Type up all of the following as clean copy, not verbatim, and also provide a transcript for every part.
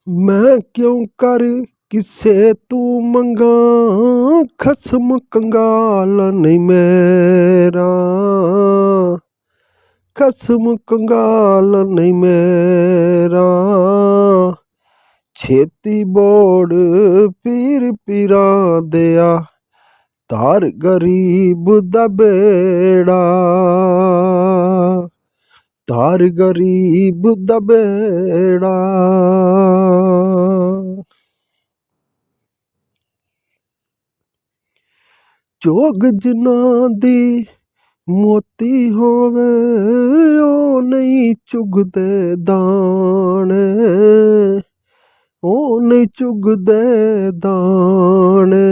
मैं क्यों कर किसे तू मंगा, खसम कंगाल नहीं मेरा, खसम कंगाल नहीं मेरा। छेती बोड़ पीर पीरा दिया, तार गरीब दा बेड़ा, तार गरीब दा बेड़ा। जोग जिना दी मोती होवे, ओ नहीं चुगदे दाने, ओ नहीं चुगदे दाने।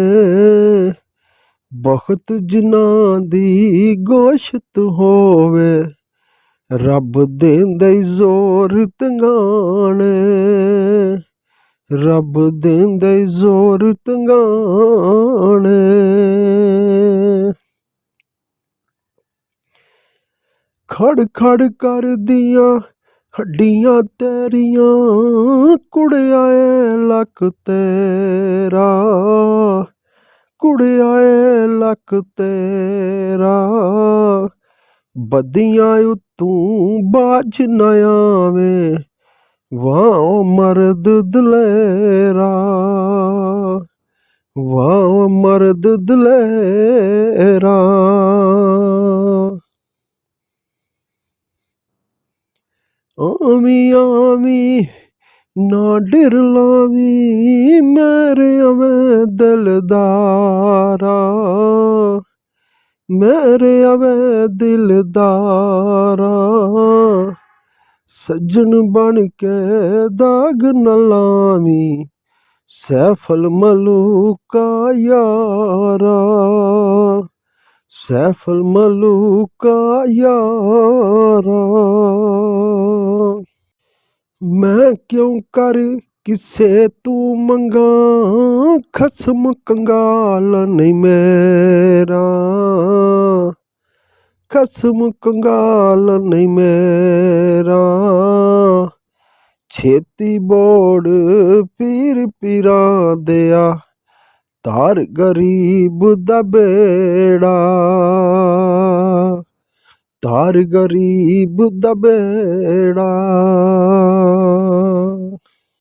बहुत जिना दी गोश्त होवे, रब देंदा ई जोर तंगाने, रब देंदा ई जोर तंगाने। खड़ खड़ कर दियां हड्डियां तेरियां, कुड़िया ए लक तेरा, कुड़िया ए लक तेरा। बदियां उत्तू बाज न आवे, वाह मर्द दलेरा, वाह मर्द दलेरा। आमी आमी ना डिर लावी, मेरे अवे दिलदारा, मेरे अवे दिलदारा। सज्जन बन के दाग न लावी, सैफल मलूका यारा, सैफल मलूका यारा। मैं क्यों कर किसे तू मंगा, खसम कंगाल नहीं मेरा, खसम कंगाल नहीं मेरा। छेती बोड़ पीर पीरा दिया, तार गरीब दा बेड़ा, तार गरीब दा बेड़ा।